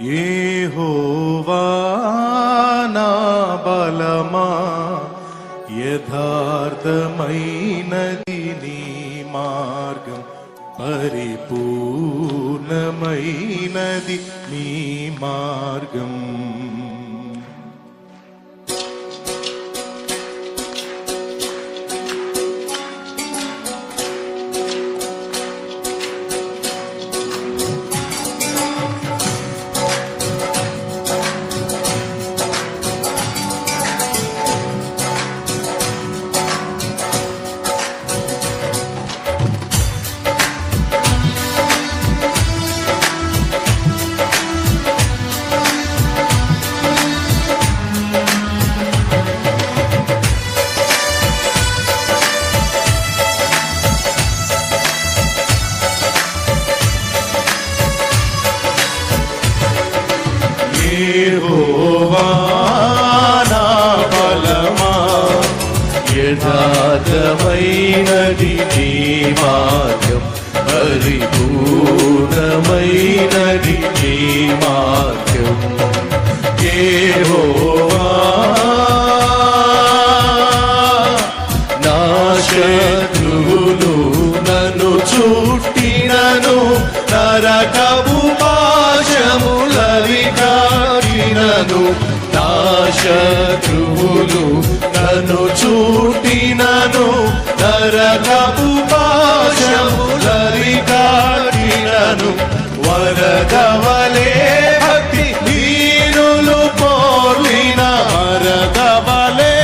యెహోవా నా బలమా, యథార్థమైనది నీ మార్గం, పరిపూర్ణమైనది నీ మార్గం. యెహోవా నా బలమా, యథార్థమైనది నీ మార్గం, పరిపూర్ణమైనది నీ మార్గం. యెహోవా నా శత్రువులు నన్ను చుట్టినను, నరకపు పాశములవి కాకినను. నా శత్రువులు నన్ను చుట్టినను, నరకపు పాశములవి కాకినను. వరదవలే భక్తి హీనులు పోర్లిన, వరదవలే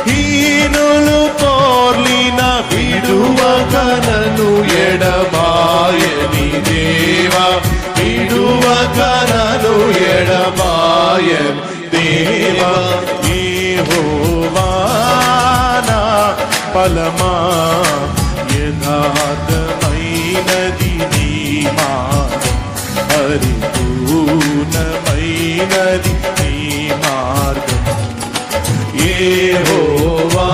హీనులు పోర్లిన, విడువకనను ఎడబాయని దేవా, విడువకనను ఎడబాయని దేవా. యెహోవా నా బలమా, యథార్థమైనది నీ మార్గం, పరిపూర్ణమైనది నీ మార్గం. యెహోవా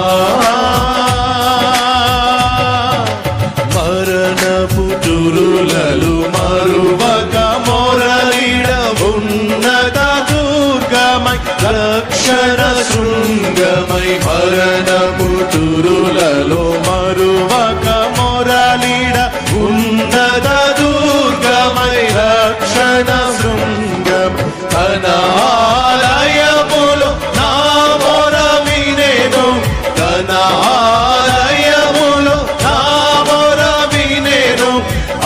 మరణపు దురులలు మరువక మొరలిడ, ఉన్నత దుర్గమై రక్షణ శృంగమై. మరణపు దురులలో మరువక మొరలిడ, ఉన్నత దుర్గమై రక్షణ శృంగం. తన ఆలయములో నా మొర వినేను, తన ఆలయములో నా మొర వినేను.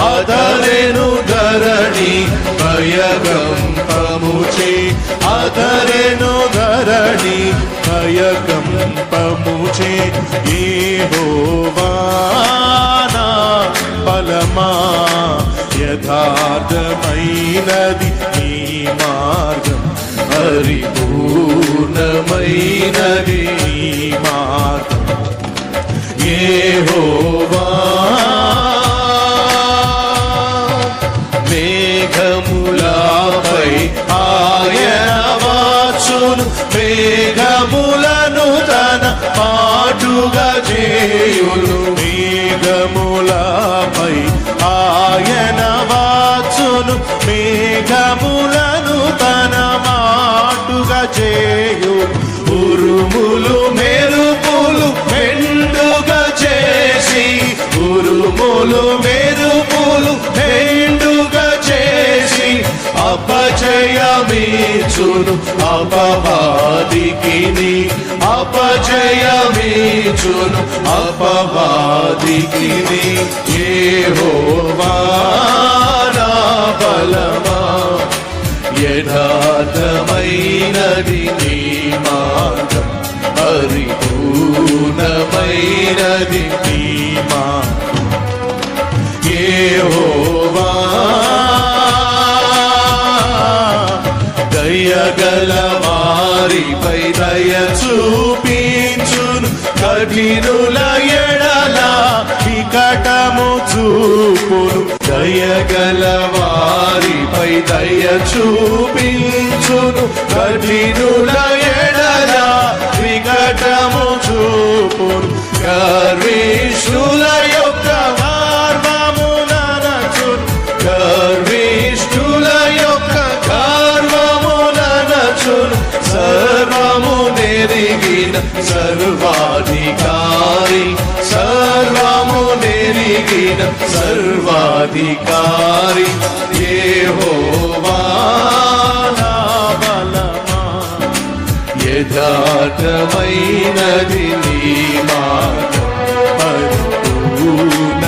అదరెను ధరణి భయకంపముచే, అదరెను ధరణి భయకంపముచే. యెహోవా నా బలమా, యథార్థమైనది నీ మార్గం, పరిపూర్ణమైనది నీ మార్గం. యెహోవా మేఘములపై ఆయన వచ్చును, మేఘములను తన పాటుగా చేయును. మేఘములపై ఆయన వచ్చును, మేఘములను తన మాటుగా చేయును. ఉరుములు మెరుపులు మెండుగా చేసి, ఉరుములు మెరుపులు మెండుగా చేసి, అపజయమీచును అపవాదికిని, అపజయమీచును అపవాదికిని. యెహోవా నా బలమా, యథార్థమైనది నీ మార్గం, పరిపూర్ణమైనది నీ మార్గం. యెహోవా దయగల వారిపై దయ చూపించును, కఠినుల ఎడల వికటము చూపును. దయగల వారిపై దయ చూపించును, కఠినుల ఎడల వికటము చూపును. గర్విష్ఠుల యొక్క గర్వము నరచును, గర్విష్ఠుల యొక్క సర్వాధికారి సర్వము నెరిగిన సర్వాధికారి యెహోవా నా బలమా యథార్థమైనది నీ మార్గం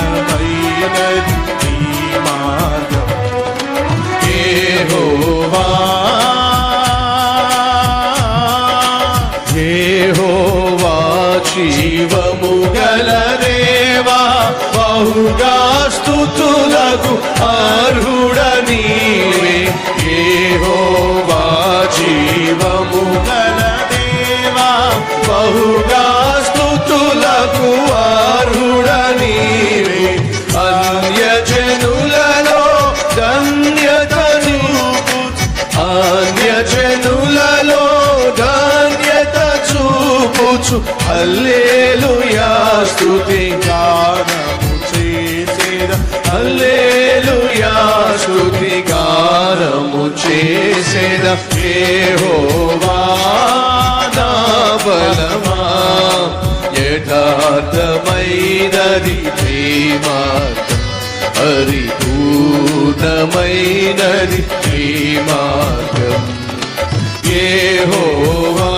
పరిపూర్ణమైనది నీ మార్గం యెహోవా యెహోవా జీవము గల దేవా బహుగా స్తుతులకు అర్హుడ నీవే యెహోవా జీవము గల దేవా బహుగా స్తుతులకు అర్హుడ నీవే అన్యజనులలో ధన్యతను అన్యజనులలో ధన్యత చూపుచు హల్లెలూయా స్తుతి గానము చేసేద హల్లెలూయా స్తుతి గానము చేసేద యెహోవా నా బలమా యథార్థమైనది నీ మార్గం పరిపూర్ణమైనది నీ మార్గం యెహోవా